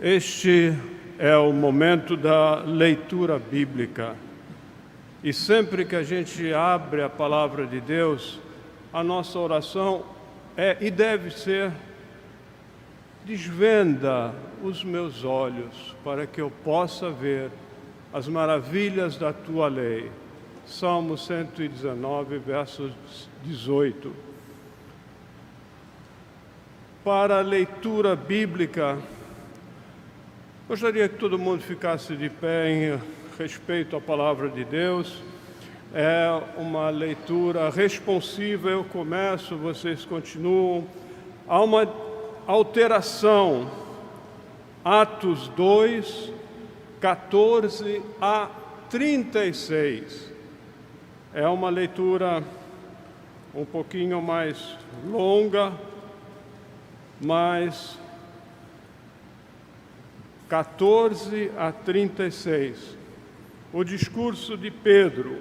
Este é o momento da leitura bíblica. E sempre que a gente abre a palavra de Deus, a nossa oração é e deve ser: desvenda os meus olhos para que eu possa ver as maravilhas da tua lei. Salmo 119, versos 18. Para a leitura bíblica, gostaria que todo mundo ficasse de pé em respeito à palavra de Deus. É uma leitura responsiva, eu começo, vocês continuam. Há uma alteração. Atos 2, 14 a 36. É uma leitura um pouquinho mais longa, mas 14 a 36. O discurso de Pedro.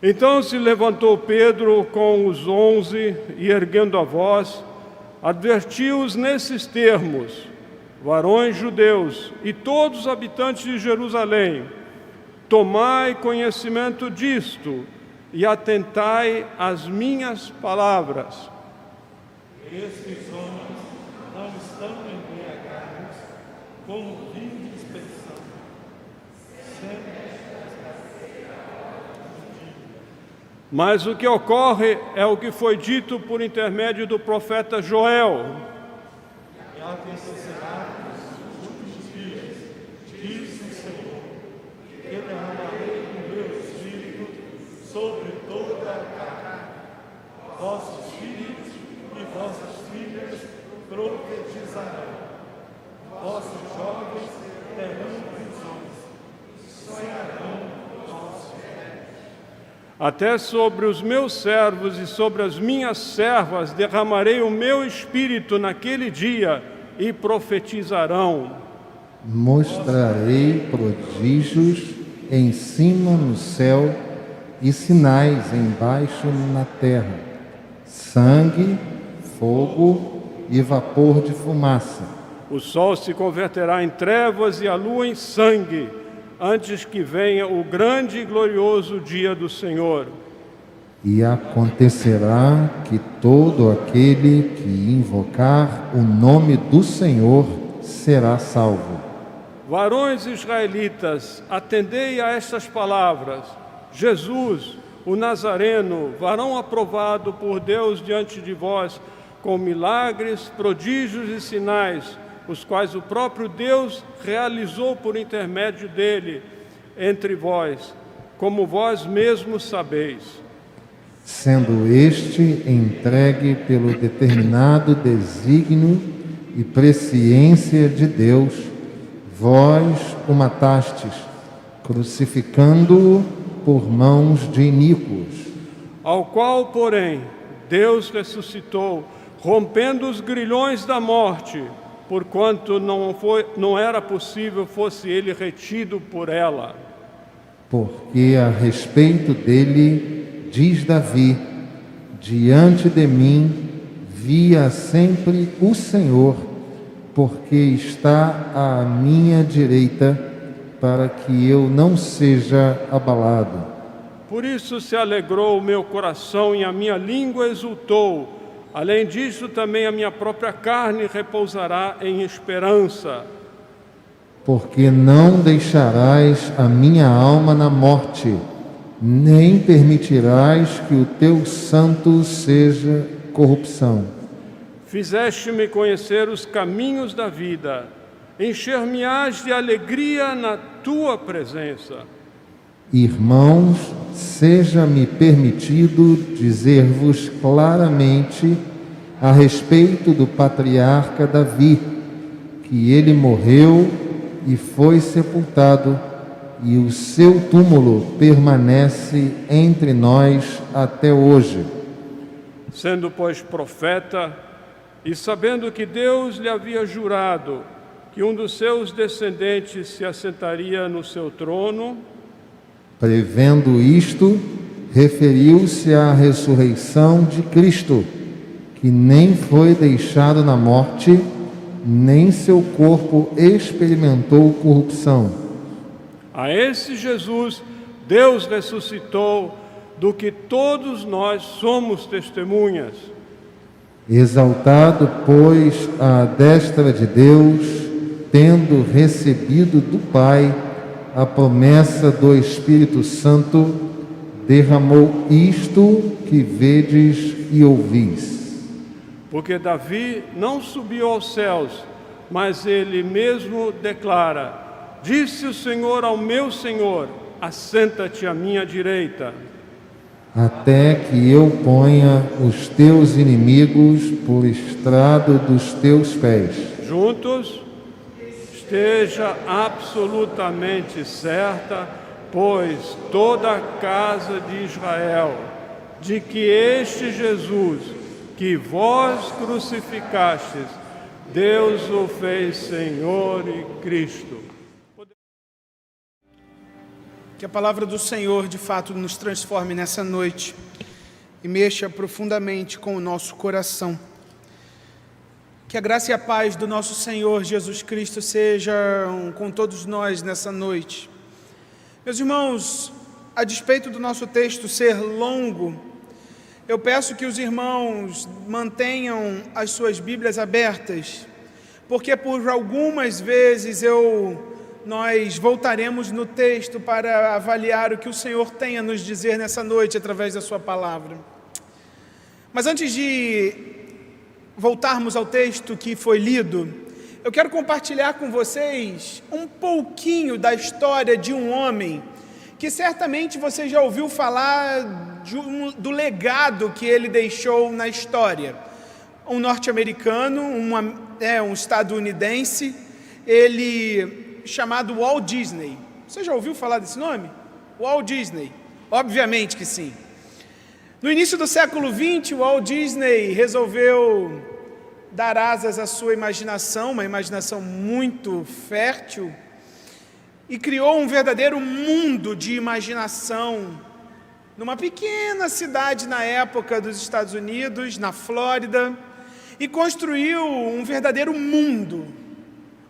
Então se levantou Pedro com os 11 e, erguendo a voz, advertiu-os nesses termos: varões judeus e todos os habitantes de Jerusalém, tomai conhecimento disto e atentai às minhas palavras. Estes homens não estão embriagados com vinho de dispersão, mas o que ocorre é o que foi dito por intermédio do profeta Joel. E acontecerá nos últimos dias, diz o Senhor, que derramarei o meu espírito sobre toda a carne. Vossos filhos e vossas filhas profetizarão. Vossos jovens terão visões, sonharão aos velhos. Até sobre os meus servos e sobre as minhas servas derramarei o meu espírito naquele dia e profetizarão. Mostrarei prodígios em cima no céu e sinais embaixo na terra: sangue, fogo e vapor de fumaça. O sol se converterá em trevas e a lua em sangue, antes que venha o grande e glorioso dia do Senhor. E acontecerá que todo aquele que invocar o nome do Senhor será salvo. Varões israelitas, atendei a estas palavras. Jesus, o Nazareno, varão aprovado por Deus diante de vós, com milagres, prodígios e sinais, os quais o próprio Deus realizou por intermédio dele entre vós, como vós mesmos sabeis. Sendo este entregue pelo determinado desígnio e presciência de Deus, vós o matastes, crucificando-o por mãos de iníquos. Ao qual, porém, Deus ressuscitou, rompendo os grilhões da morte, porquanto não era possível fosse ele retido por ela. Porque a respeito dele, diz Davi: diante de mim via sempre o Senhor, porque está à minha direita, para que eu não seja abalado. Por isso se alegrou o meu coração e a minha língua exultou. Além disso, também a minha própria carne repousará em esperança. Porque não deixarás a minha alma na morte, nem permitirás que o teu santo seja corrupção. Fizeste-me conhecer os caminhos da vida, encher-me-ás de alegria na tua presença. Irmãos, seja-me permitido dizer-vos claramente a respeito do patriarca Davi, que ele morreu e foi sepultado, e o seu túmulo permanece entre nós até hoje. Sendo, pois, profeta, e sabendo que Deus lhe havia jurado que um dos seus descendentes se assentaria no seu trono, prevendo isto, referiu-se à ressurreição de Cristo, que nem foi deixado na morte, nem seu corpo experimentou corrupção. A esse Jesus, Deus ressuscitou, do que todos nós somos testemunhas. Exaltado, pois, à destra de Deus, tendo recebido do Pai a promessa do Espírito Santo, derramou isto que vedes e ouvis. Porque Davi não subiu aos céus, mas ele mesmo declara: disse o Senhor ao meu Senhor, assenta-te à minha direita. Até que eu ponha os teus inimigos por estrado dos teus pés. Juntos, esteja absolutamente certa, pois toda a casa de Israel, de que este Jesus, que vós crucificastes, Deus o fez Senhor e Cristo. Que a palavra do Senhor, de fato, nos transforme nessa noite e mexa profundamente com o nosso coração. Que a graça e a paz do nosso Senhor Jesus Cristo sejam com todos nós nessa noite. Meus irmãos, a despeito do nosso texto ser longo, eu peço que os irmãos mantenham as suas Bíblias abertas, porque por algumas vezes nós voltaremos no texto para avaliar o que o Senhor tem a nos dizer nessa noite através da sua palavra. Mas antes de voltarmos ao texto que foi lido, eu quero compartilhar com vocês um pouquinho da história de um homem que certamente você já ouviu falar do legado que ele deixou na história. Um norte-americano, um estadunidense, chamado Walt Disney. Você já ouviu falar desse nome? Walt Disney. Obviamente que sim. No início do século XX, Walt Disney resolveu dar asas à sua imaginação, uma imaginação muito fértil, e criou um verdadeiro mundo de imaginação numa pequena cidade na época dos Estados Unidos, na Flórida, e construiu um verdadeiro mundo.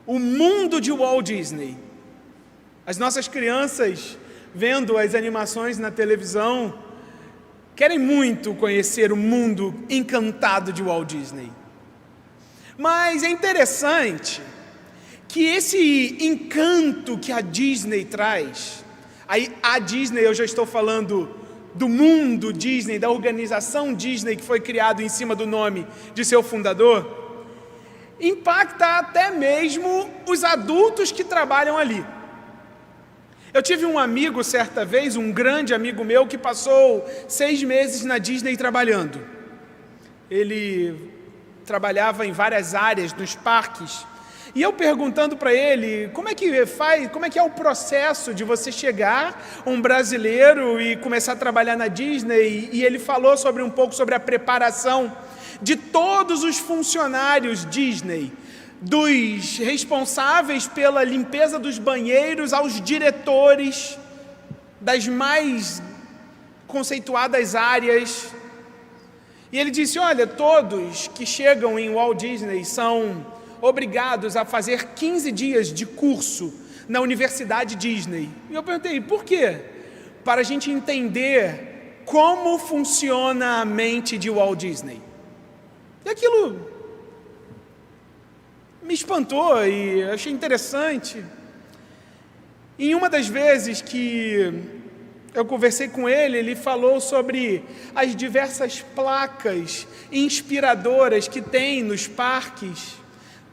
O mundo de Walt Disney. As nossas crianças, vendo as animações na televisão, querem muito conhecer o mundo encantado de Walt Disney. Mas é interessante que esse encanto que a Disney traz, aí a Disney, eu já estou falando do mundo Disney, da organização Disney, que foi criado em cima do nome de seu fundador, impacta até mesmo os adultos que trabalham ali. Eu tive um amigo certa vez, um grande amigo meu, que passou 6 meses na Disney trabalhando. Ele trabalhava em várias áreas dos parques, e eu perguntando para ele, como é que é o processo de você chegar, um brasileiro, e começar a trabalhar na Disney, e ele falou um pouco sobre a preparação de todos os funcionários Disney, dos responsáveis pela limpeza dos banheiros aos diretores das mais conceituadas áreas. E ele disse, olha, todos que chegam em Walt Disney são obrigados a fazer 15 dias de curso na Universidade Disney. E eu perguntei, por quê? Para a gente entender como funciona a mente de Walt Disney. E aquilo me espantou e achei interessante. Em uma das vezes que eu conversei com ele, ele falou sobre as diversas placas inspiradoras que tem nos parques,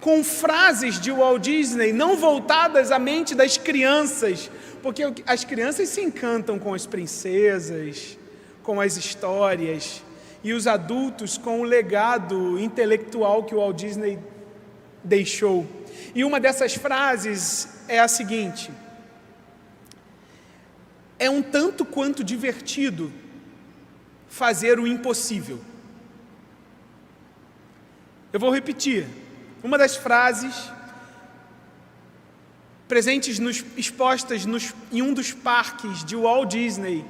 com frases de Walt Disney, não voltadas à mente das crianças, porque as crianças se encantam com as princesas, com as histórias, e os adultos com o legado intelectual que o Walt Disney deixou. E uma dessas frases é a seguinte: é um tanto quanto divertido fazer o impossível. Eu vou repetir. Uma das frases expostas em um dos parques de Walt Disney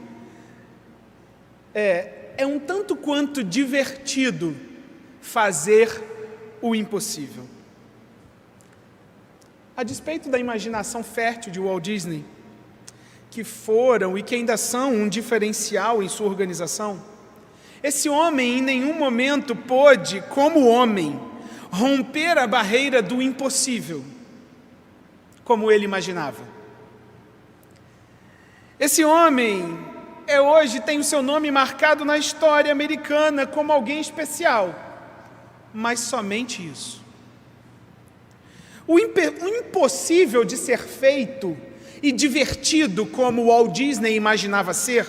é um tanto quanto divertido fazer o impossível. a despeito da imaginação fértil de Walt Disney, que foram e que ainda são um diferencial em sua organização, esse homem em nenhum momento pôde, como homem, romper a barreira do impossível, como ele imaginava. Esse homem hoje tem o seu nome marcado na história americana como alguém especial, mas somente isso. O impossível de ser feito e divertido como Walt Disney imaginava ser,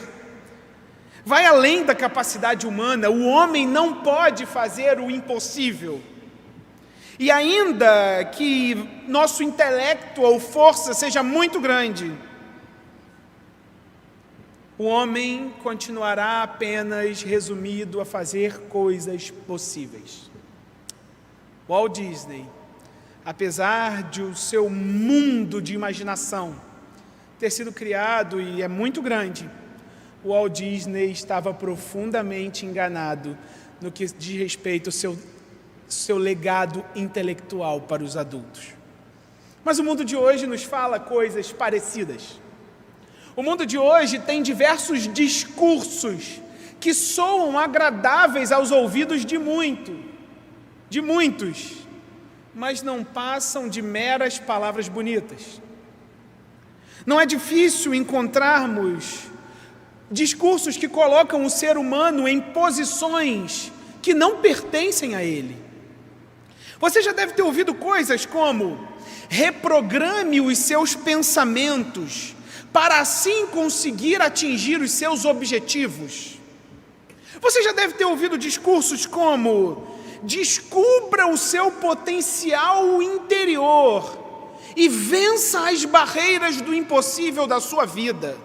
vai além da capacidade humana. O homem não pode fazer o impossível. E ainda que nosso intelecto ou força seja muito grande, o homem continuará apenas resumido a fazer coisas possíveis. Walt Disney, apesar de o seu mundo de imaginação ter sido criado e é muito grande, o Walt Disney estava profundamente enganado no que diz respeito ao seu legado intelectual para os adultos. Mas o mundo de hoje nos fala coisas parecidas. O mundo de hoje tem diversos discursos que soam agradáveis aos ouvidos de muitos, mas não passam de meras palavras bonitas. Não é difícil encontrarmos discursos que colocam o ser humano em posições que não pertencem a ele. Você já deve ter ouvido coisas como: reprograme os seus pensamentos para assim conseguir atingir os seus objetivos. Você já deve ter ouvido discursos como: descubra o seu potencial interior e vença as barreiras do impossível da sua vida.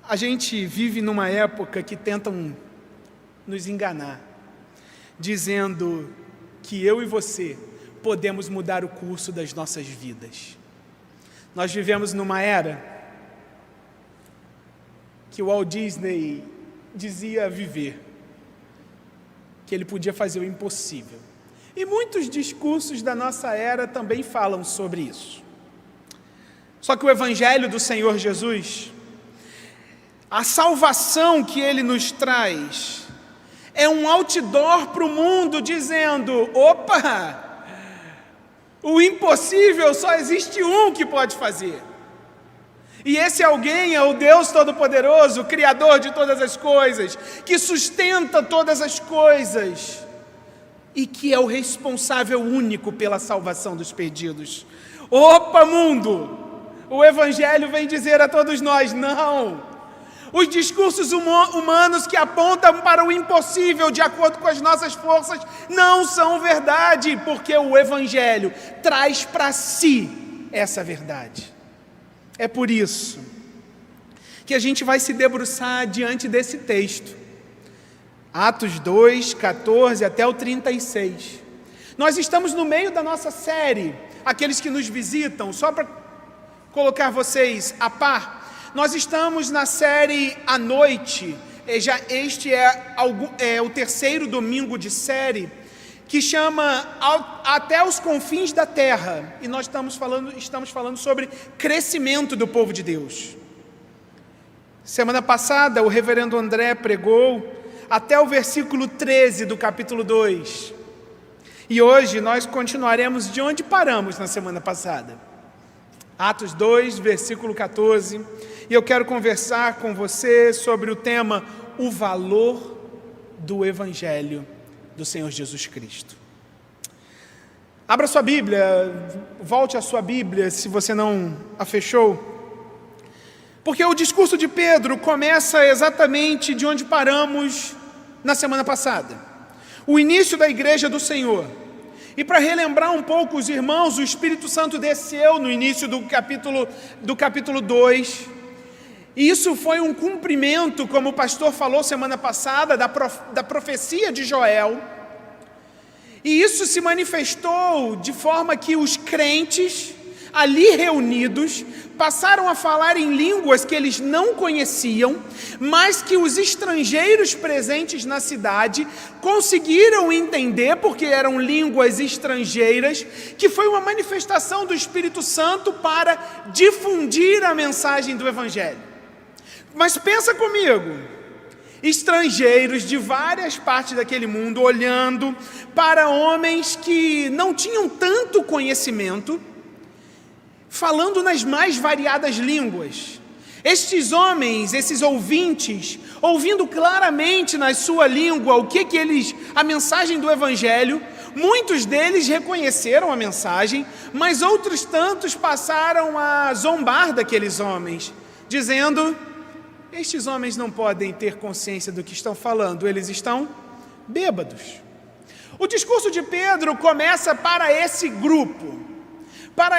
A gente vive numa época que tentam nos enganar, dizendo que eu e você podemos mudar o curso das nossas vidas. Nós vivemos numa era que o Walt Disney dizia viver, que ele podia fazer o impossível. E muitos discursos da nossa era também falam sobre isso. Só que o Evangelho do Senhor Jesus, a salvação que Ele nos traz, é um outdoor para o mundo dizendo: opa! O impossível só existe um que pode fazer. E esse alguém é o Deus Todo-Poderoso, Criador de todas as coisas, que sustenta todas as coisas e que é o responsável único pela salvação dos perdidos. Opa, mundo! O Evangelho vem dizer a todos nós: não! Os discursos humanos que apontam para o impossível de acordo com as nossas forças não são verdade, porque o Evangelho traz para si essa verdade. É por isso que a gente vai se debruçar diante desse texto, Atos 2, 14 até o 36. Nós estamos no meio da nossa série, aqueles que nos visitam, só para colocar vocês a par, nós estamos na série à noite, este é o terceiro domingo de série, que chama Até os Confins da Terra, e nós estamos falando sobre crescimento do povo de Deus. Semana passada o reverendo André pregou até o versículo 13 do capítulo 2, e hoje nós continuaremos de onde paramos na semana passada, Atos 2, versículo 14, e eu quero conversar com você sobre o tema: o valor do Evangelho do Senhor Jesus Cristo. Abra sua Bíblia, volte a sua Bíblia, se você não a fechou, porque o discurso de Pedro começa exatamente de onde paramos na semana passada, o início da igreja do Senhor. E para relembrar um pouco os irmãos, o Espírito Santo desceu no início do capítulo 2, e isso foi um cumprimento, como o pastor falou semana passada, da profecia de Joel. E isso se manifestou de forma que os crentes, ali reunidos, passaram a falar em línguas que eles não conheciam, mas que os estrangeiros presentes na cidade conseguiram entender, porque eram línguas estrangeiras, que foi uma manifestação do Espírito Santo para difundir a mensagem do Evangelho. Mas pensa comigo, estrangeiros de várias partes daquele mundo, olhando para homens que não tinham tanto conhecimento, falando nas mais variadas línguas. Estes homens, esses ouvintes, ouvindo claramente na sua língua a mensagem do Evangelho, muitos deles reconheceram a mensagem, mas outros tantos passaram a zombar daqueles homens, dizendo: estes homens não podem ter consciência do que estão falando, eles estão bêbados. O discurso de Pedro começa para esse grupo, para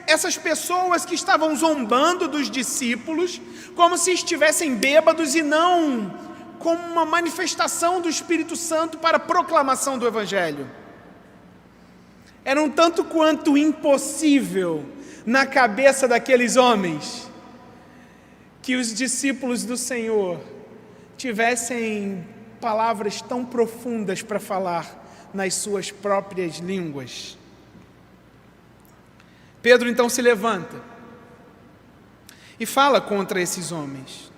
essas pessoas que estavam zombando dos discípulos, como se estivessem bêbados e não como uma manifestação do Espírito Santo para a proclamação do Evangelho. Era um tanto quanto impossível na cabeça daqueles homens que os discípulos do Senhor tivessem palavras tão profundas para falar nas suas próprias línguas. Pedro então se levanta e fala contra esses homens.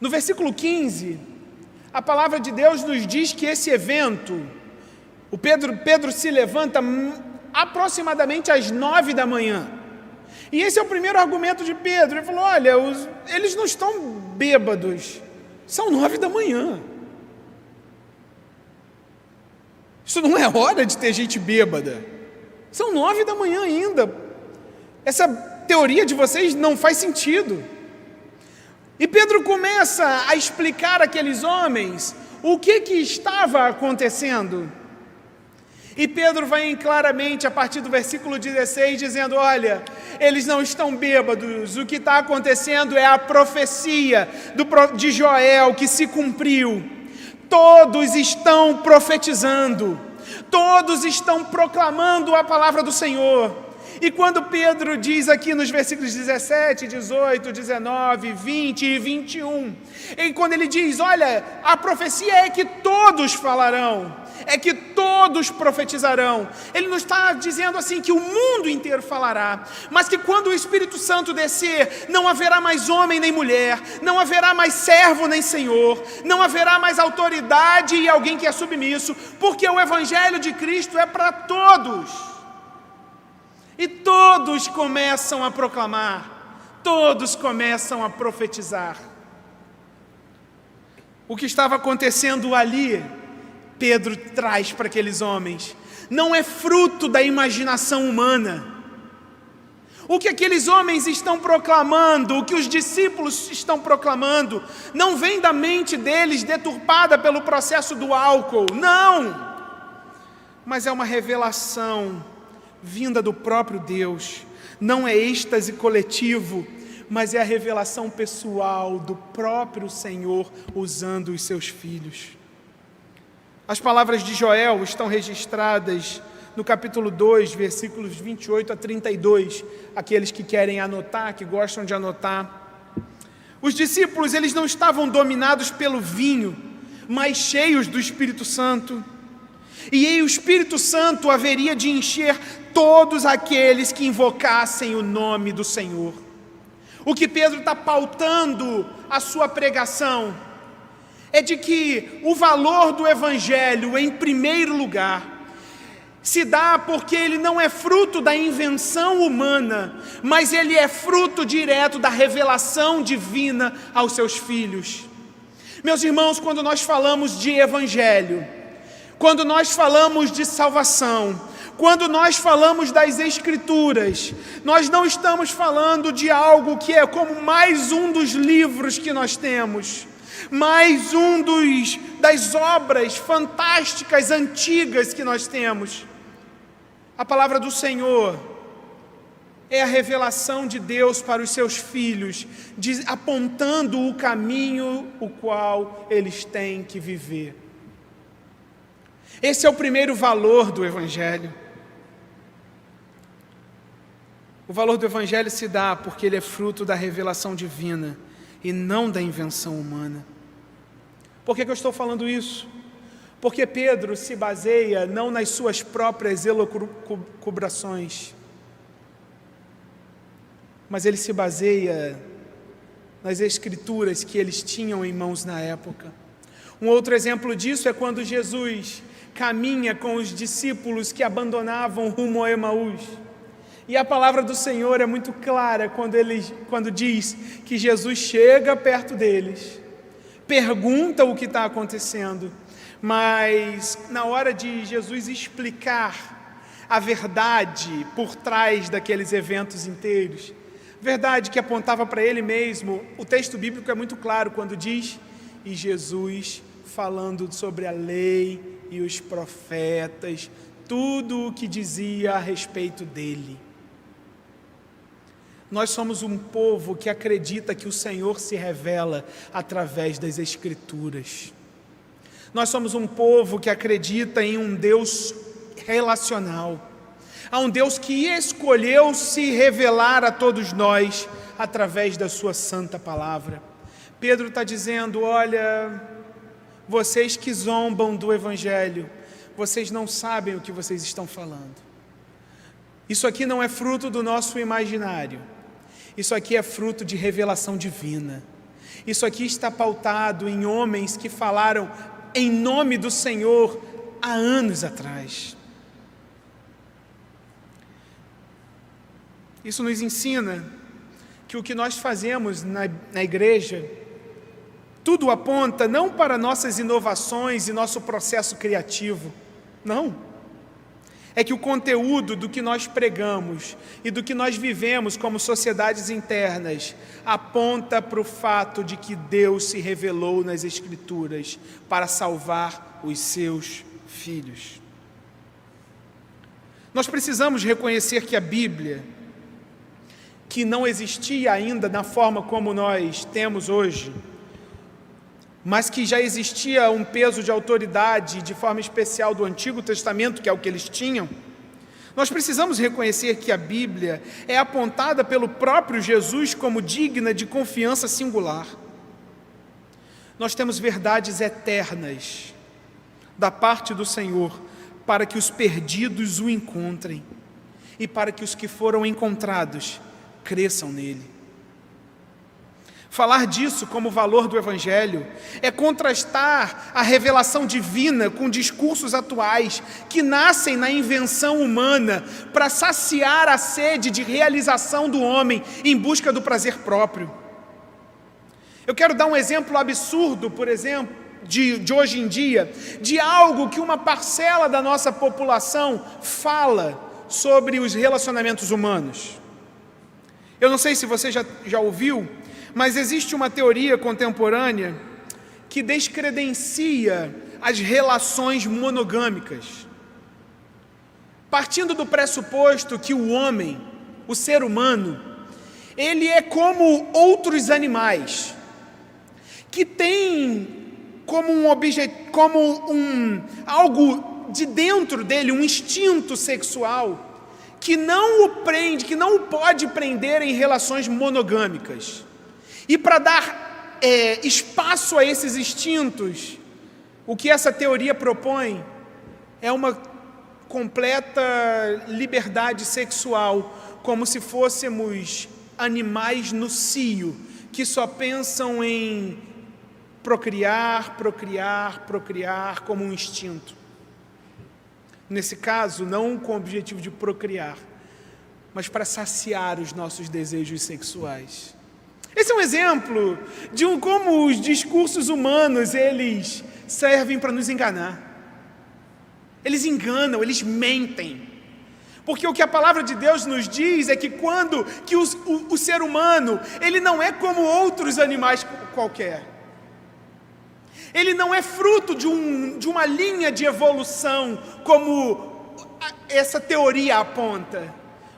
No versículo 15, a palavra de Deus nos diz que esse evento, Pedro se levanta aproximadamente às 9 da manhã. E esse é o primeiro argumento de Pedro. Ele falou: olha, eles não estão bêbados, são 9 da manhã. Isso não é hora de ter gente bêbada. São 9 da manhã ainda. Essa teoria de vocês não faz sentido. E Pedro começa a explicar àqueles homens o que estava acontecendo. E Pedro vai claramente, a partir do versículo 16, dizendo: olha, eles não estão bêbados, o que está acontecendo é a profecia de Joel que se cumpriu. Todos estão profetizando, todos estão proclamando a palavra do Senhor. E quando Pedro diz aqui nos versículos 17, 18, 19, 20 e 21, e quando ele diz: olha, a profecia é que todos falarão, é que todos profetizarão, ele não está dizendo assim que o mundo inteiro falará, mas que quando o Espírito Santo descer, não haverá mais homem nem mulher, não haverá mais servo nem senhor, não haverá mais autoridade e alguém que é submisso, porque o Evangelho de Cristo é para todos. E todos começam a proclamar, todos começam a profetizar. O que estava acontecendo ali, Pedro traz para aqueles homens, não é fruto da imaginação humana. O que aqueles homens estão proclamando, o que os discípulos estão proclamando, não vem da mente deles deturpada pelo processo do álcool, não, mas é uma revelação vinda do próprio Deus. Não é êxtase coletivo, mas é a revelação pessoal do próprio Senhor usando os seus filhos. As palavras de Joel estão registradas no capítulo 2, versículos 28 a 32, aqueles que querem anotar, que gostam de anotar. Os discípulos, eles não estavam dominados pelo vinho, mas cheios do Espírito Santo. E o Espírito Santo haveria de encher todos aqueles que invocassem o nome do Senhor. O que Pedro está pautando a sua pregação é de que o valor do Evangelho, em primeiro lugar, se dá porque ele não é fruto da invenção humana, mas ele é fruto direto da revelação divina aos seus filhos. Meus irmãos, quando nós falamos de Evangelho, quando nós falamos de salvação, quando nós falamos das Escrituras, nós não estamos falando de algo que é como mais um dos livros que nós temos, mais um das obras fantásticas, antigas que nós temos. A palavra do Senhor é a revelação de Deus para os seus filhos, apontando o caminho o qual eles têm que viver. Esse é o primeiro valor do Evangelho. O valor do Evangelho se dá porque ele é fruto da revelação divina e não da invenção humana. Por que eu estou falando isso? Porque Pedro se baseia não nas suas próprias elucubrações, mas ele se baseia nas escrituras que eles tinham em mãos na época. Um outro exemplo disso é quando Jesus caminha com os discípulos que abandonavam rumo a Emaús. E a palavra do Senhor é muito clara quando diz que Jesus chega perto deles, pergunta o que está acontecendo, mas na hora de Jesus explicar a verdade por trás daqueles eventos inteiros, verdade que apontava para ele mesmo, o texto bíblico é muito claro quando diz, e Jesus falando sobre a lei e os profetas, tudo o que dizia a respeito dele. Nós somos um povo que acredita que o Senhor se revela através das Escrituras. Nós somos um povo que acredita em um Deus relacional. Há um Deus que escolheu se revelar a todos nós através da sua santa palavra. Pedro está dizendo, olha, vocês que zombam do Evangelho, vocês não sabem o que vocês estão falando. Isso aqui não é fruto do nosso imaginário. Isso aqui é fruto de revelação divina. Isso aqui está pautado em homens que falaram em nome do Senhor há anos atrás. Isso nos ensina que o que nós fazemos na igreja, tudo aponta não para nossas inovações e nosso processo criativo, não. É que o conteúdo do que nós pregamos e do que nós vivemos como sociedades internas aponta para o fato de que Deus se revelou nas Escrituras para salvar os seus filhos. Nós precisamos reconhecer que a Bíblia, que não existia ainda na forma como nós temos hoje, mas que já existia um peso de autoridade de forma especial do Antigo Testamento, que é o que eles tinham, nós precisamos reconhecer que a Bíblia é apontada pelo próprio Jesus como digna de confiança singular. Nós temos verdades eternas da parte do Senhor para que os perdidos o encontrem e para que os que foram encontrados cresçam nele. Falar disso como valor do Evangelho é contrastar a revelação divina com discursos atuais que nascem na invenção humana para saciar a sede de realização do homem em busca do prazer próprio. Eu quero dar um exemplo absurdo, por exemplo, de hoje em dia, de algo que uma parcela da nossa população fala sobre os relacionamentos humanos. Eu não sei se você já ouviu, mas existe uma teoria contemporânea que descredencia as relações monogâmicas, partindo do pressuposto que o homem, o ser humano, ele é como outros animais, que tem como algo de dentro dele, um instinto sexual, que não o pode prender em relações monogâmicas. E para dar espaço a esses instintos, o que essa teoria propõe é uma completa liberdade sexual, como se fôssemos animais no cio, que só pensam em procriar como um instinto. Nesse caso, não com o objetivo de procriar, mas para saciar os nossos desejos sexuais. Esse é um exemplo de como os discursos humanos, eles servem para nos enganar. Eles enganam, eles mentem. Porque o que a palavra de Deus nos diz é que o ser humano, ele não é como outros animais qualquer. Ele não é fruto de uma linha de evolução, como essa teoria aponta.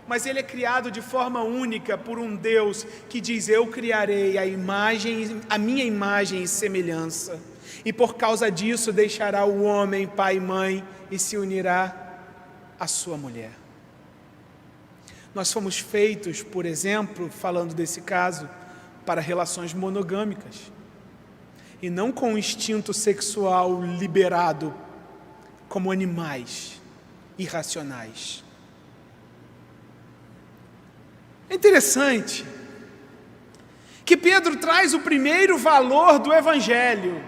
Mas ele é criado de forma única por um Deus que diz, eu criarei a minha imagem e semelhança. E por causa disso deixará o homem, pai e mãe, e se unirá à sua mulher. Nós fomos feitos, por exemplo, falando desse caso, para relações monogâmicas, e não com um instinto sexual liberado como animais irracionais. É interessante que Pedro traz o primeiro valor do Evangelho,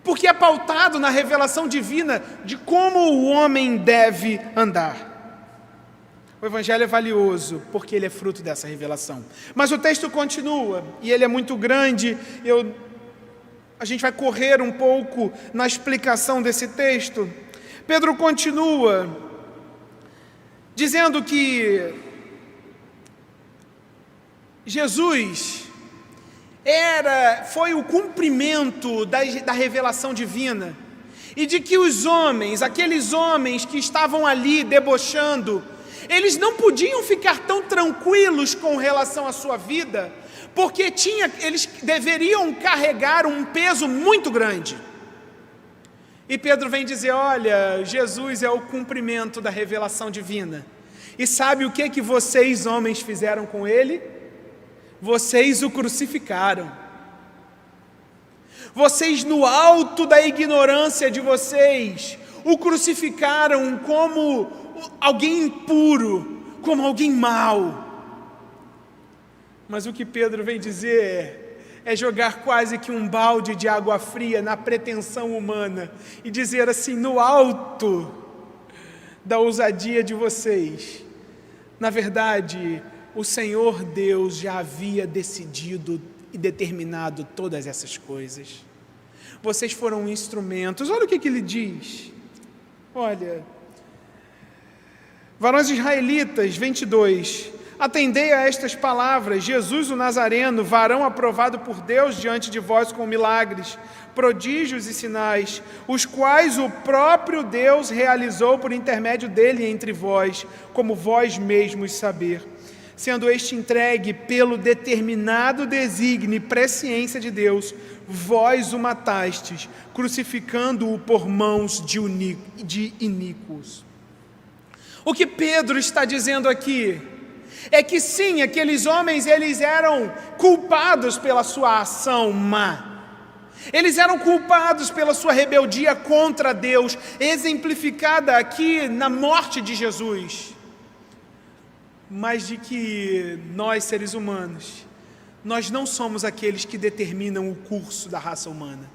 porque é pautado na revelação divina de como o homem deve andar. O Evangelho é valioso porque ele é fruto dessa revelação. Mas o texto continua, e ele é muito grande. A gente vai correr um pouco na explicação desse texto. Pedro continua dizendo que Jesus foi o cumprimento da revelação divina, e de que os homens, aqueles homens que estavam ali debochando, eles não podiam ficar tão tranquilos com relação à sua vida, porque eles deveriam carregar um peso muito grande. E Pedro vem dizer: olha, Jesus é o cumprimento da revelação divina. E sabe o que vocês, homens, fizeram com ele? Vocês o crucificaram. Vocês, no alto da ignorância de vocês, o crucificaram como alguém impuro, como alguém mau. Mas o que Pedro vem dizer é jogar quase que um balde de água fria na pretensão humana e dizer assim: no alto da ousadia de vocês, na verdade, o Senhor Deus já havia decidido e determinado todas essas coisas. Vocês foram instrumentos. Olha o que ele diz. Olha, varões israelitas, 22, atendei a estas palavras: Jesus o Nazareno, varão aprovado por Deus diante de vós com milagres, prodígios e sinais, os quais o próprio Deus realizou por intermédio dele entre vós, como vós mesmos saber. Sendo este entregue pelo determinado desígnio e presciência de Deus, vós o matastes, crucificando-o por mãos de iníquos. O que Pedro está dizendo aqui é que sim, aqueles homens, eles eram culpados pela sua ação má. Eles eram culpados pela sua rebeldia contra Deus, exemplificada aqui na morte de Jesus. Mas de que nós, seres humanos, nós não somos aqueles que determinam o curso da raça humana.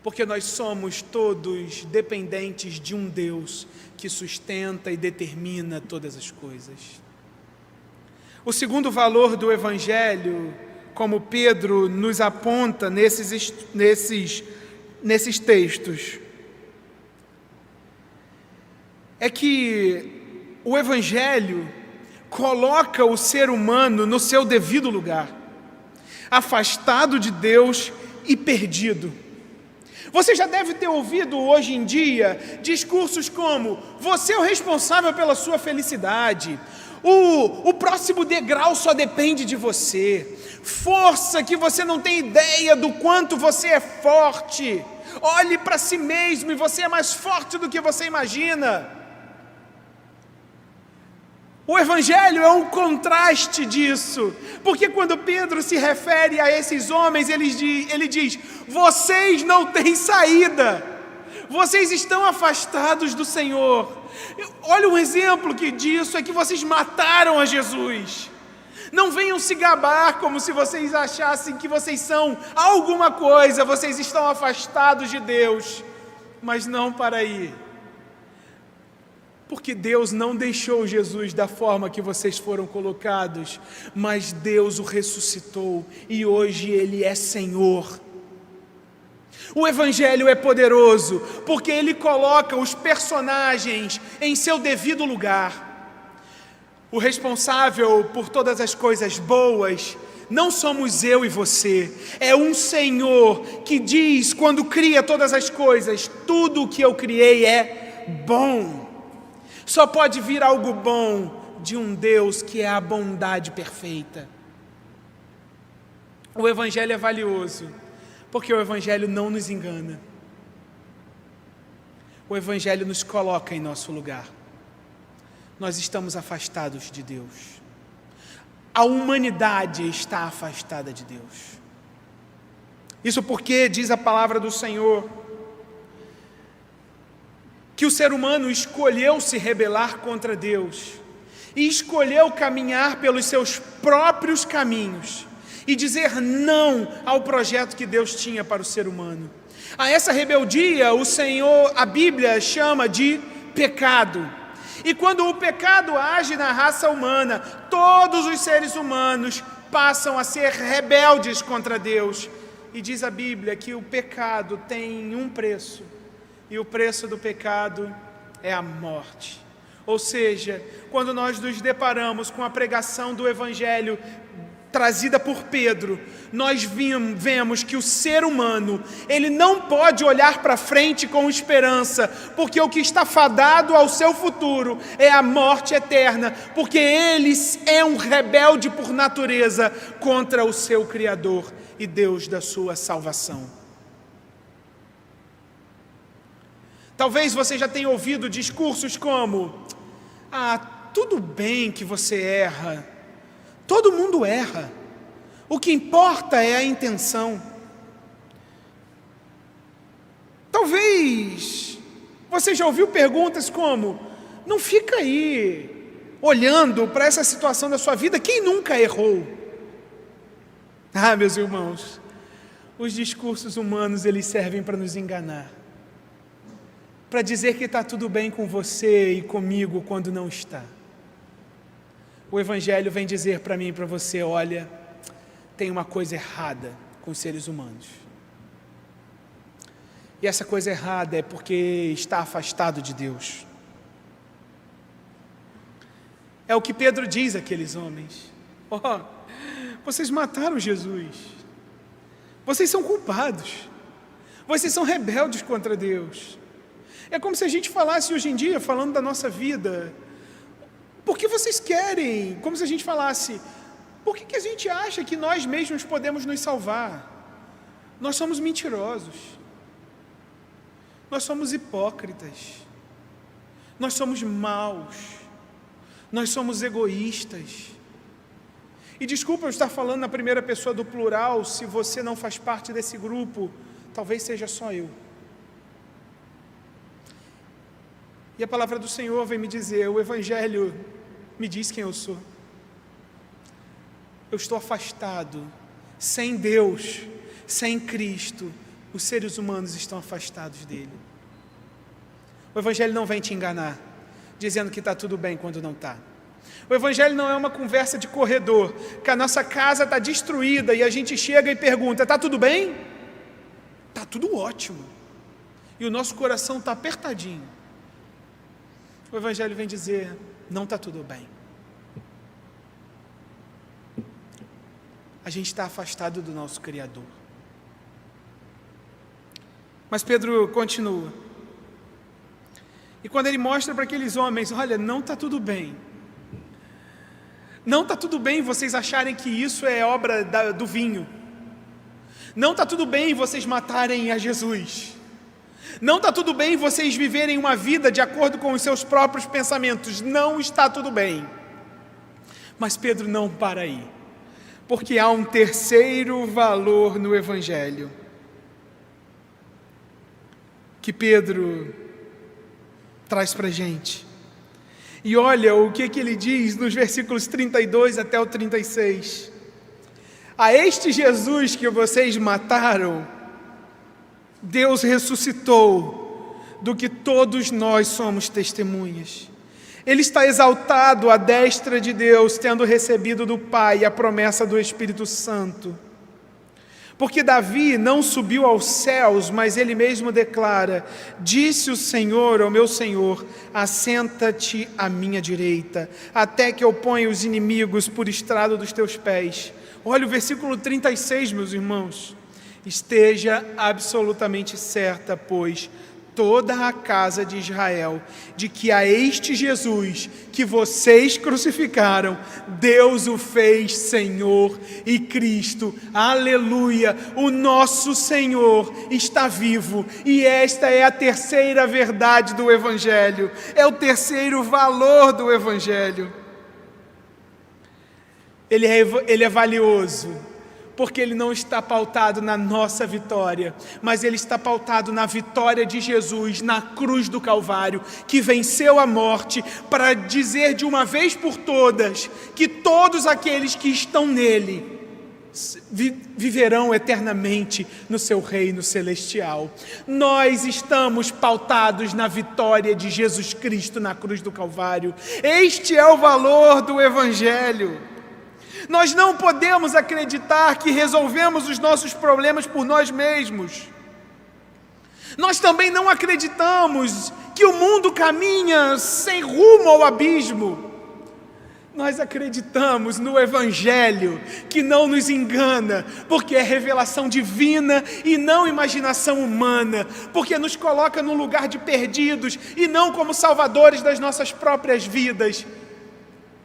Porque nós somos todos dependentes de um Deus que sustenta e determina todas as coisas. O segundo valor do Evangelho, como Pedro nos aponta nesses textos, é que o Evangelho coloca o ser humano no seu devido lugar, afastado de Deus e perdido. Você já deve ter ouvido hoje em dia discursos como: você é o responsável pela sua felicidade, o próximo degrau só depende de você, força que você não tem ideia do quanto você é forte, olhe para si mesmo e você é mais forte do que você imagina. O Evangelho é um contraste disso, porque quando Pedro se refere a esses homens, ele diz: vocês não têm saída, vocês estão afastados do Senhor. Olha, um exemplo disso é que vocês mataram a Jesus. Não venham se gabar como se vocês achassem que vocês são alguma coisa, vocês estão afastados de Deus, mas não para aí. Porque Deus não deixou Jesus da forma que vocês foram colocados, mas Deus o ressuscitou e hoje Ele é Senhor. O Evangelho é poderoso porque ele coloca os personagens em seu devido lugar. O responsável por todas as coisas boas não somos eu e você, é um Senhor que diz, quando cria todas as coisas: tudo o que eu criei é bom. Só pode vir algo bom de um Deus que é a bondade perfeita. O Evangelho é valioso, porque o Evangelho não nos engana. O Evangelho nos coloca em nosso lugar. nós estamos afastados de Deus. A humanidade está afastada de Deus. Isso porque diz a palavra do Senhor que o ser humano escolheu se rebelar contra Deus e escolheu caminhar pelos seus próprios caminhos e dizer não ao projeto que Deus tinha para o ser humano. A essa rebeldia, a Bíblia chama de pecado. E quando o pecado age na raça humana, todos os seres humanos passam a ser rebeldes contra Deus. E diz a Bíblia que o pecado tem um preço, e o preço do pecado é a morte. Ou seja, quando nós nos deparamos com a pregação do Evangelho trazida por Pedro, nós vemos que o ser humano, ele não pode olhar para frente com esperança, porque o que está fadado ao seu futuro é a morte eterna, porque ele é um rebelde por natureza contra o seu Criador e Deus da sua salvação. Talvez você já tenha ouvido discursos como: tudo bem que você erra, todo mundo erra, o que importa é a intenção. Talvez você já ouviu perguntas como: não fica aí olhando para essa situação da sua vida, quem nunca errou? Meus irmãos, os discursos humanos, eles servem para nos enganar, para dizer que está tudo bem com você e comigo quando não está. O Evangelho vem dizer para mim e para você: olha, tem uma coisa errada com os seres humanos. E essa coisa errada é porque está afastado de Deus. É o que Pedro diz àqueles homens: vocês mataram Jesus, vocês são culpados, vocês são rebeldes contra Deus. É como se a gente falasse hoje em dia, falando da nossa vida: por que vocês querem? Como se a gente falasse: por que a gente acha que nós mesmos podemos nos salvar? Nós somos mentirosos, nós somos hipócritas, nós somos maus, nós somos egoístas. E desculpa eu estar falando na primeira pessoa do plural, se você não faz parte desse grupo, talvez seja só eu. E a palavra do Senhor vem me dizer, o Evangelho me diz quem eu sou. Eu estou afastado, sem Deus, sem Cristo, os seres humanos estão afastados dele. O Evangelho não vem te enganar, dizendo que está tudo bem quando não está. O Evangelho não é uma conversa de corredor, que a nossa casa está destruída e a gente chega e pergunta: está tudo bem? Está tudo ótimo. E o nosso coração está apertadinho. O Evangelho vem dizer: não está tudo bem. A gente está afastado do nosso Criador. Mas Pedro continua. E quando ele mostra para aqueles homens: olha, não está tudo bem. Não está tudo bem vocês acharem que isso é obra do vinho. Não está tudo bem vocês matarem a Jesus. Não está tudo bem vocês viverem uma vida de acordo com os seus próprios pensamentos. Não está tudo bem. Mas Pedro não para aí, porque há um terceiro valor no Evangelho, que Pedro traz para a gente. E olha o que ele diz nos versículos 32 até o 36. A este Jesus que vocês mataram, Deus ressuscitou, do que todos nós somos testemunhas. Ele está exaltado à destra de Deus, tendo recebido do Pai a promessa do Espírito Santo. Porque Davi não subiu aos céus, mas ele mesmo declara: disse o Senhor ao meu Senhor: assenta-te à minha direita, até que eu ponha os inimigos por estrado dos teus pés. Olha o versículo 36, meus irmãos. Esteja absolutamente certa, pois toda a casa de Israel, de que a este Jesus que vocês crucificaram, Deus o fez Senhor e Cristo. Aleluia! O nosso Senhor está vivo, e esta é a terceira verdade do Evangelho, é o terceiro valor do Evangelho. Ele é valioso, porque ele não está pautado na nossa vitória, mas ele está pautado na vitória de Jesus na cruz do Calvário, que venceu a morte para dizer de uma vez por todas que todos aqueles que estão nele viverão eternamente no seu reino celestial. Nós estamos pautados na vitória de Jesus Cristo na cruz do Calvário. Este é o valor do Evangelho. Nós não podemos acreditar que resolvemos os nossos problemas por nós mesmos. Nós também não acreditamos que o mundo caminha sem rumo ao abismo. Nós acreditamos no Evangelho, que não nos engana, porque é revelação divina e não imaginação humana, porque nos coloca no lugar de perdidos e não como salvadores das nossas próprias vidas,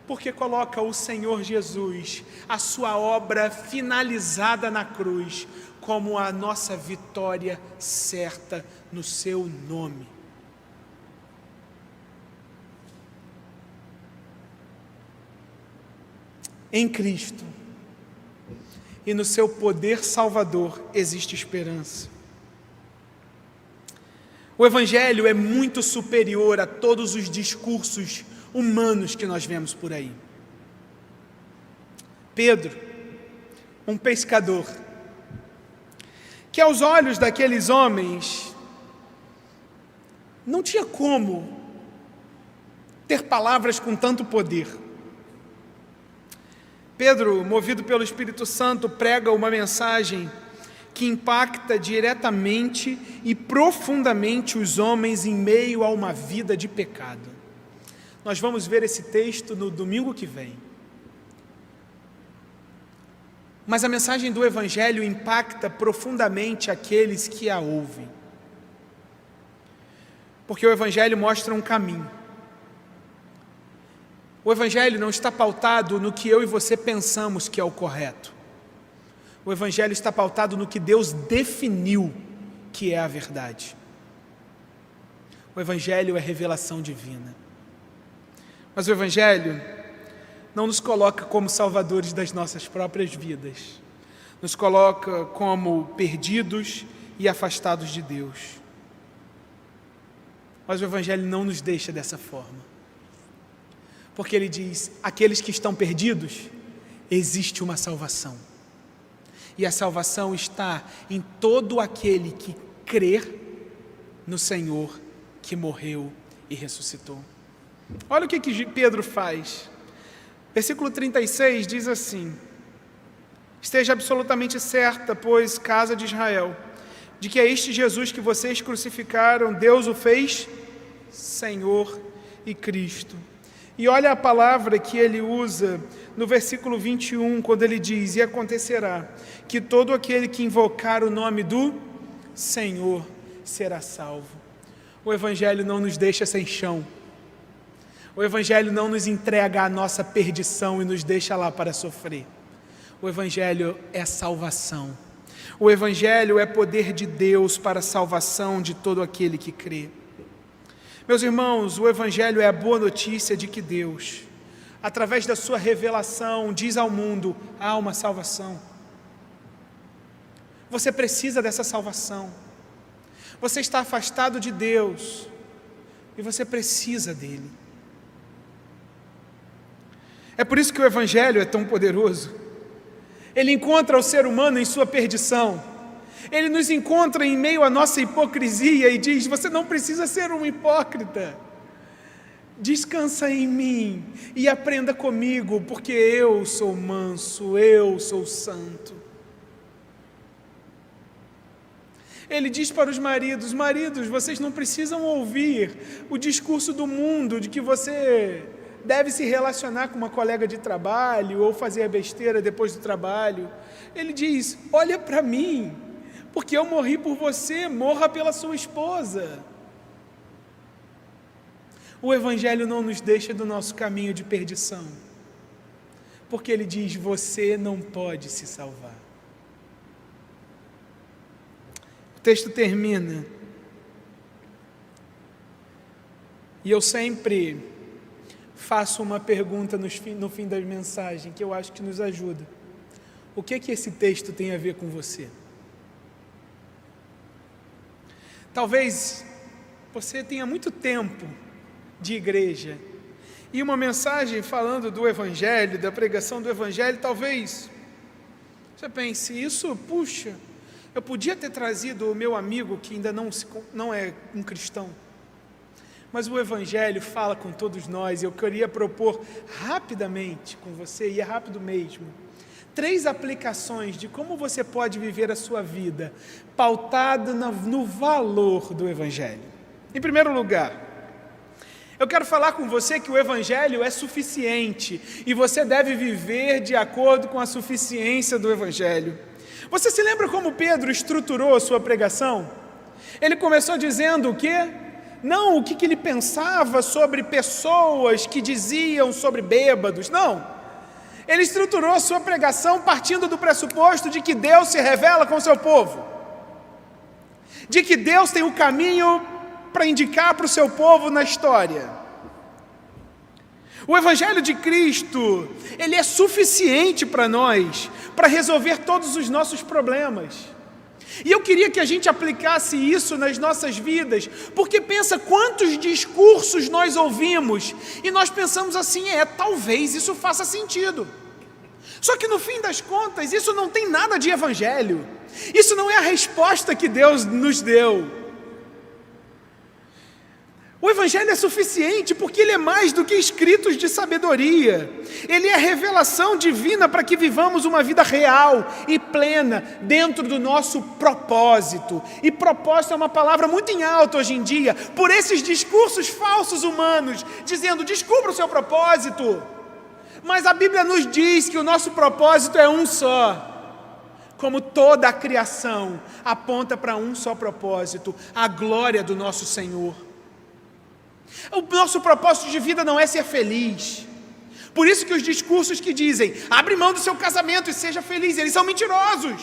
porque coloca o Senhor Jesus, a sua obra finalizada na cruz, como a nossa vitória certa no seu nome. Em Cristo e no seu poder salvador existe esperança. O Evangelho é muito superior a todos os discursos humanos que nós vemos por aí. Pedro, um pescador, que aos olhos daqueles homens não tinha como ter palavras com tanto poder. Pedro, movido pelo Espírito Santo, prega uma mensagem que impacta diretamente e profundamente os homens em meio a uma vida de pecado. Nós vamos ver esse texto no domingo que vem. Mas a mensagem do Evangelho impacta profundamente aqueles que a ouvem. Porque o Evangelho mostra um caminho. O Evangelho não está pautado no que eu e você pensamos que é o correto. O Evangelho está pautado no que Deus definiu que é a verdade. O Evangelho é revelação divina. Mas o Evangelho não nos coloca como salvadores das nossas próprias vidas. Nos coloca como perdidos e afastados de Deus. Mas o Evangelho não nos deixa dessa forma. Porque ele diz, aqueles que estão perdidos, existe uma salvação. E a salvação está em todo aquele que crer no Senhor que morreu e ressuscitou. Olha o que Pedro faz. Versículo 36 diz assim: esteja absolutamente certa, pois, casa de Israel, de que é este Jesus que vocês crucificaram, Deus o fez Senhor e Cristo. E olha a palavra que ele usa no versículo 21, quando ele diz, e acontecerá que todo aquele que invocar o nome do Senhor será salvo. O Evangelho não nos deixa sem chão. O Evangelho não nos entrega a nossa perdição e nos deixa lá para sofrer. O Evangelho é salvação. O Evangelho é poder de Deus para a salvação de todo aquele que crê. Meus irmãos, o Evangelho é a boa notícia de que Deus, através da sua revelação, diz ao mundo, há uma salvação. Você precisa dessa salvação. Você está afastado de Deus e você precisa dele. É por isso que o Evangelho é tão poderoso. Ele encontra o ser humano em sua perdição. Ele nos encontra em meio à nossa hipocrisia e diz, você não precisa ser um hipócrita. Descansa em mim e aprenda comigo, porque eu sou manso, eu sou santo. Ele diz para os maridos, vocês não precisam ouvir o discurso do mundo de que você deve se relacionar com uma colega de trabalho ou fazer besteira depois do trabalho. Ele diz, olha para mim, porque eu morri por você, morra pela sua esposa. O Evangelho não nos deixa do nosso caminho de perdição, porque ele diz: você não pode se salvar. O texto termina, e eu sempre faço uma pergunta no fim da mensagem, que eu acho que nos ajuda. O que esse texto tem a ver com você? Talvez você tenha muito tempo de igreja, e uma mensagem falando do Evangelho, da pregação do Evangelho, talvez você pense, puxa, eu podia ter trazido o meu amigo que ainda não é um cristão, mas o Evangelho fala com todos nós, e eu queria propor rapidamente com você, e é rápido mesmo, 3 aplicações de como você pode viver a sua vida, pautada no valor do Evangelho. Em primeiro lugar, eu quero falar com você que o Evangelho é suficiente, e você deve viver de acordo com a suficiência do Evangelho. Você se lembra como Pedro estruturou a sua pregação? Ele começou dizendo o quê? Não o que ele pensava sobre pessoas que diziam sobre bêbados, não. Ele estruturou a sua pregação partindo do pressuposto de que Deus se revela com o seu povo, de que Deus tem o caminho para indicar para o seu povo na história. O Evangelho de Cristo, ele é suficiente para nós, para resolver todos os nossos problemas. E eu queria que a gente aplicasse isso nas nossas vidas, porque pensa quantos discursos nós ouvimos, e nós pensamos assim, talvez isso faça sentido. Só que no fim das contas, isso não tem nada de Evangelho. Isso não é a resposta que Deus nos deu. O Evangelho é suficiente porque ele é mais do que escritos de sabedoria. Ele é a revelação divina para que vivamos uma vida real e plena dentro do nosso propósito. E propósito é uma palavra muito em alta hoje em dia, por esses discursos falsos humanos, dizendo, descubra o seu propósito. Mas a Bíblia nos diz que o nosso propósito é um só. Como toda a criação aponta para um só propósito, a glória do nosso Senhor. O nosso propósito de vida não é ser feliz. Por isso que os discursos que dizem, abre mão do seu casamento e seja feliz, eles são mentirosos.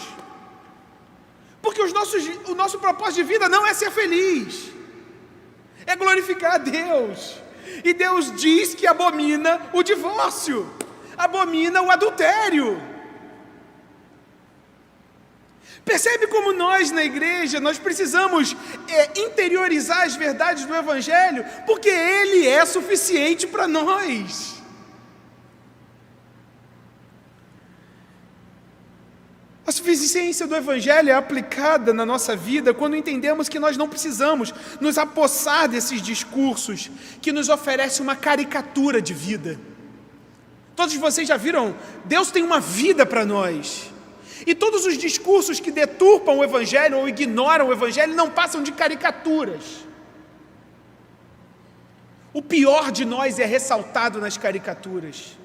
Porque o nosso propósito de vida não é ser feliz, é glorificar a Deus. E Deus diz que abomina o divórcio, abomina o adultério. Percebe como nós na igreja, nós precisamos interiorizar as verdades do Evangelho, porque ele é suficiente para nós. A suficiência do Evangelho é aplicada na nossa vida quando entendemos que nós não precisamos nos apossar desses discursos que nos oferecem uma caricatura de vida. Todos vocês já viram? Deus tem uma vida para nós. E todos os discursos que deturpam o Evangelho ou ignoram o Evangelho não passam de caricaturas. O pior de nós é ressaltado nas caricaturas.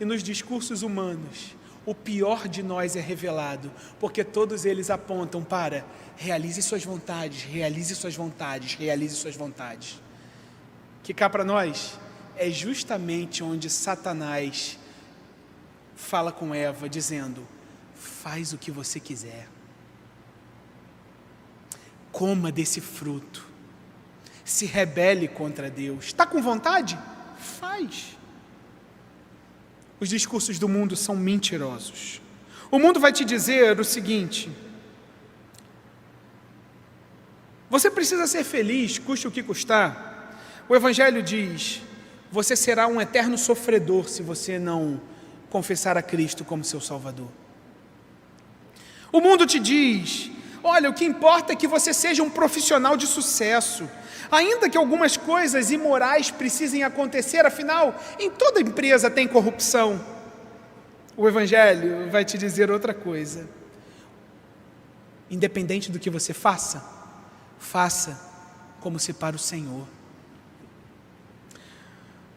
E nos discursos humanos, o pior de nós é revelado, porque todos eles apontam para realize suas vontades, realize suas vontades, realize suas vontades. Que cá para nós é justamente onde Satanás fala com Eva, dizendo, faz o que você quiser, coma desse fruto, se rebele contra Deus. Está com vontade? Faz. Os discursos do mundo são mentirosos. O mundo vai te dizer o seguinte, você precisa ser feliz, custe o que custar. O Evangelho diz, você será um eterno sofredor se você não confessar a Cristo como seu Salvador. O mundo te diz, olha, o que importa é que você seja um profissional de sucesso, ainda que algumas coisas imorais precisem acontecer, afinal, em toda empresa tem corrupção. O Evangelho vai te dizer outra coisa, independente do que você faça, faça como se para o Senhor.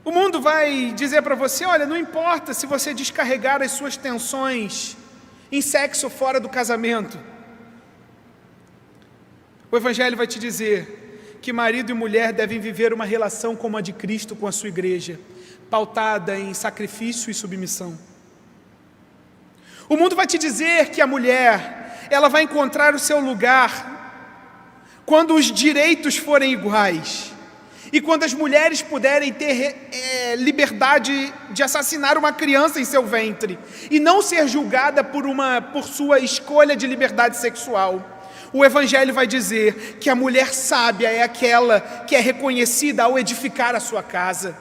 O mundo vai dizer para você, olha, não importa se você descarregar as suas tensões em sexo fora do casamento. O Evangelho vai te dizer que marido e mulher devem viver uma relação como a de Cristo com a sua igreja, pautada em sacrifício e submissão. O mundo vai te dizer que a mulher, ela vai encontrar o seu lugar quando os direitos forem iguais e quando as mulheres puderem ter liberdade de assassinar uma criança em seu ventre e não ser julgada por sua escolha de liberdade sexual. O Evangelho vai dizer que a mulher sábia é aquela que é reconhecida ao edificar a sua casa.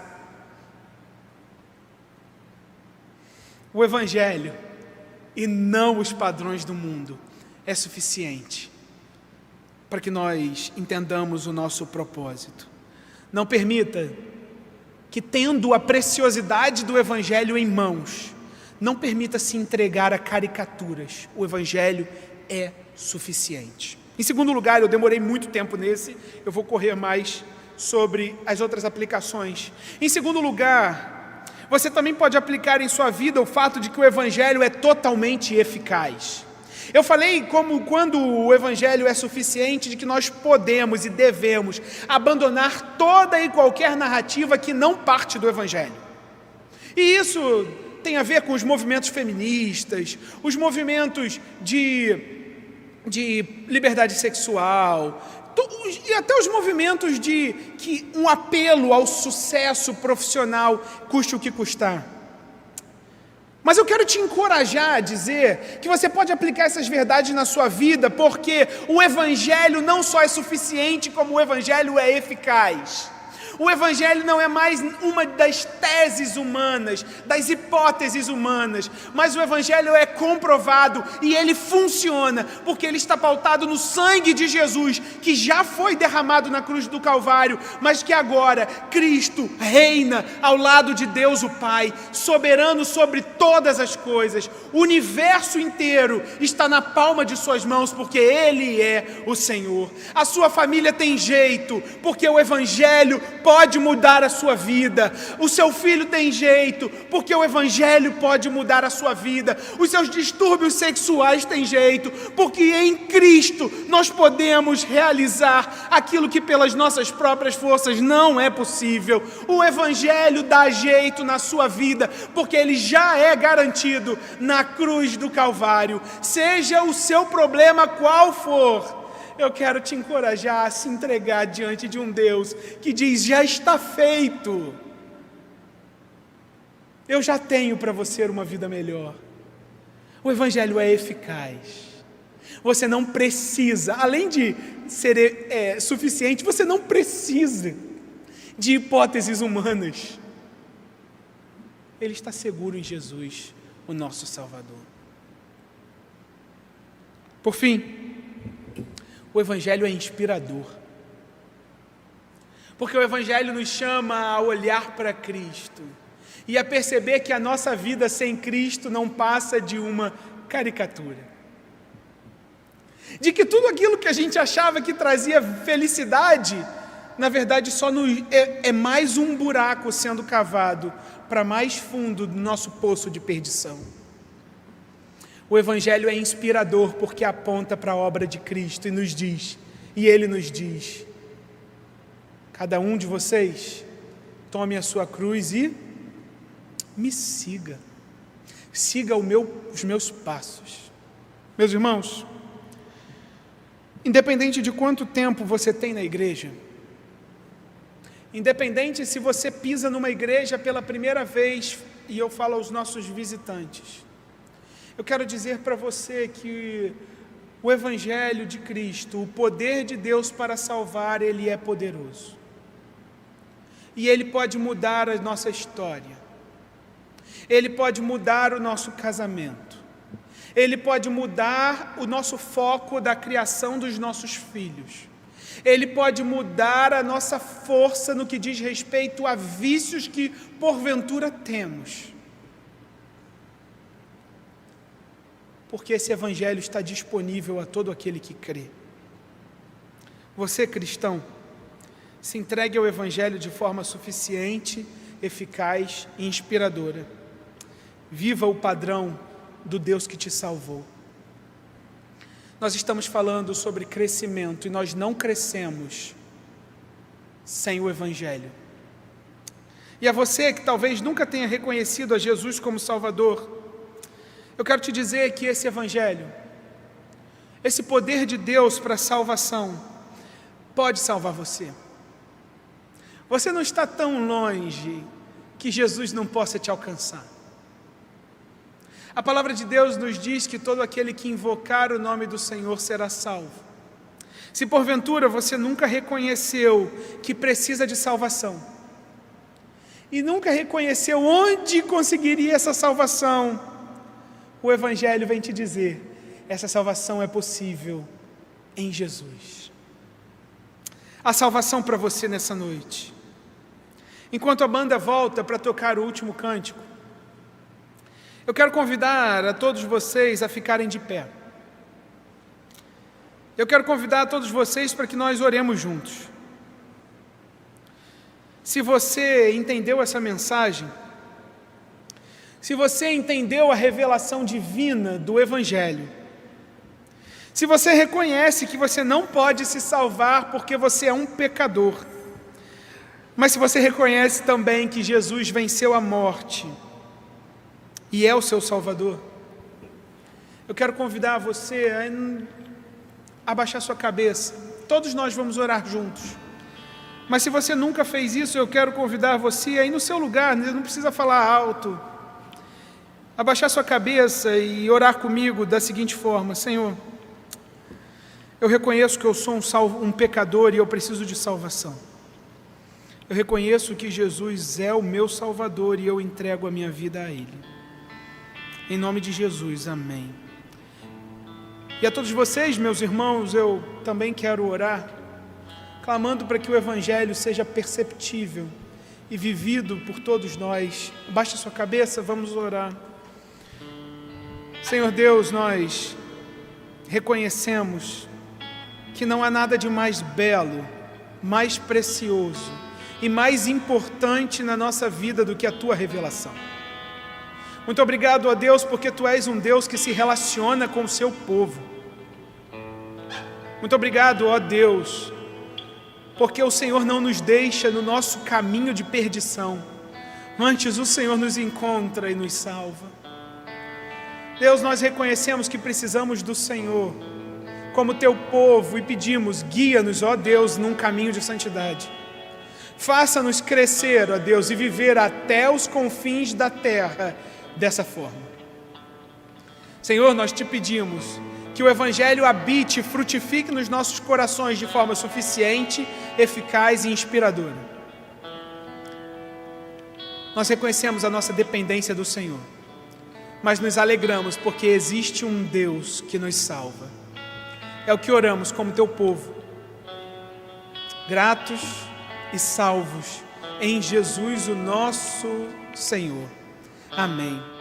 O Evangelho, e não os padrões do mundo, é suficiente para que nós entendamos o nosso propósito. Não permita que, tendo a preciosidade do Evangelho em mãos, não permita se entregar a caricaturas. O Evangelho é suficiente. Em segundo lugar, eu demorei muito tempo nesse, eu vou correr mais sobre as outras aplicações. Em segundo lugar, você também pode aplicar em sua vida o fato de que o Evangelho é totalmente eficaz. Eu falei como quando o Evangelho é suficiente, de que nós podemos e devemos abandonar toda e qualquer narrativa que não parte do Evangelho. E isso tem a ver com os movimentos feministas, os movimentos de liberdade sexual, e até os movimentos de que um apelo ao sucesso profissional, custe o que custar. Mas eu quero te encorajar a dizer que você pode aplicar essas verdades na sua vida, porque o Evangelho não só é suficiente, como o Evangelho é eficaz. O Evangelho não é mais uma das teses humanas, das hipóteses humanas, mas o Evangelho é comprovado e ele funciona, porque ele está pautado no sangue de Jesus, que já foi derramado na cruz do Calvário, mas que agora Cristo reina ao lado de Deus o Pai, soberano sobre todas as coisas. O universo inteiro está na palma de suas mãos, porque Ele é o Senhor. A sua família tem jeito, porque o Evangelho pode mudar a sua vida. O seu filho tem jeito, porque o Evangelho pode mudar a sua vida. Os seus distúrbios sexuais têm jeito, porque em Cristo nós podemos realizar aquilo que pelas nossas próprias forças não é possível. O Evangelho dá jeito na sua vida, porque ele já é garantido na cruz do Calvário. Seja o seu problema qual for, eu quero te encorajar a se entregar diante de um Deus que diz: já está feito. Eu já tenho para você uma vida melhor. O Evangelho é eficaz. Você não precisa, além de ser suficiente, você não precisa de hipóteses humanas. Ele está seguro em Jesus, o nosso Salvador. Por fim, o Evangelho é inspirador, porque o Evangelho nos chama a olhar para Cristo e a perceber que a nossa vida sem Cristo não passa de uma caricatura, de que tudo aquilo que a gente achava que trazia felicidade, na verdade só é mais um buraco sendo cavado para mais fundo do nosso poço de perdição. O Evangelho é inspirador porque aponta para a obra de Cristo e Ele nos diz: cada um de vocês tome a sua cruz e me siga. Siga os meus passos. Meus irmãos, independente de quanto tempo você tem na igreja, independente se você pisa numa igreja pela primeira vez, e eu falo aos nossos visitantes, eu quero dizer para você que o Evangelho de Cristo, o poder de Deus para salvar, ele é poderoso. E ele pode mudar a nossa história. Ele pode mudar o nosso casamento. Ele pode mudar o nosso foco da criação dos nossos filhos. Ele pode mudar a nossa força no que diz respeito a vícios que porventura temos. Porque esse Evangelho está disponível a todo aquele que crê. Você, cristão, se entregue ao Evangelho de forma suficiente, eficaz e inspiradora. Viva o padrão do Deus que te salvou. Nós estamos falando sobre crescimento e nós não crescemos sem o Evangelho. E a você que talvez nunca tenha reconhecido a Jesus como Salvador, eu quero te dizer que esse Evangelho, esse poder de Deus para a salvação, pode salvar você. Você não está tão longe que Jesus não possa te alcançar. A palavra de Deus nos diz que todo aquele que invocar o nome do Senhor será salvo. Se porventura você nunca reconheceu que precisa de salvação, e nunca reconheceu onde conseguiria essa salvação, o Evangelho vem te dizer, essa salvação é possível em Jesus. A salvação para você nessa noite. Enquanto a banda volta para tocar o último cântico, eu quero convidar a todos vocês a ficarem de pé. Eu quero convidar a todos vocês para que nós oremos juntos. Se você entendeu essa mensagem, se você entendeu a revelação divina do Evangelho, se você reconhece que você não pode se salvar porque você é um pecador, mas se você reconhece também que Jesus venceu a morte e é o seu Salvador, eu quero convidar você a abaixar sua cabeça. Todos nós vamos orar juntos. Mas se você nunca fez isso, eu quero convidar você aí no seu lugar, não precisa falar alto, abaixar sua cabeça e orar comigo da seguinte forma: Senhor, eu reconheço que eu sou um pecador e eu preciso de salvação. Eu reconheço que Jesus é o meu Salvador e eu entrego a minha vida a Ele. Em nome de Jesus, amém. E a todos vocês, meus irmãos, eu também quero orar, clamando para que o Evangelho seja perceptível e vivido por todos nós. Abaixe sua cabeça, vamos orar. Senhor Deus, nós reconhecemos que não há nada de mais belo, mais precioso e mais importante na nossa vida do que a Tua revelação. Muito obrigado, ó Deus, porque Tu és um Deus que se relaciona com o Seu povo. Muito obrigado, ó Deus, porque o Senhor não nos deixa no nosso caminho de perdição. Antes o Senhor nos encontra e nos salva. Deus, nós reconhecemos que precisamos do Senhor como Teu povo e pedimos, guia-nos, ó Deus, num caminho de santidade. Faça-nos crescer, ó Deus, e viver até os confins da terra dessa forma. Senhor, nós te pedimos que o Evangelho habite e frutifique nos nossos corações de forma suficiente, eficaz e inspiradora. Nós reconhecemos a nossa dependência do Senhor, mas nos alegramos porque existe um Deus que nos salva. É o que oramos como Teu povo, gratos e salvos em Jesus, o nosso Senhor. Amém.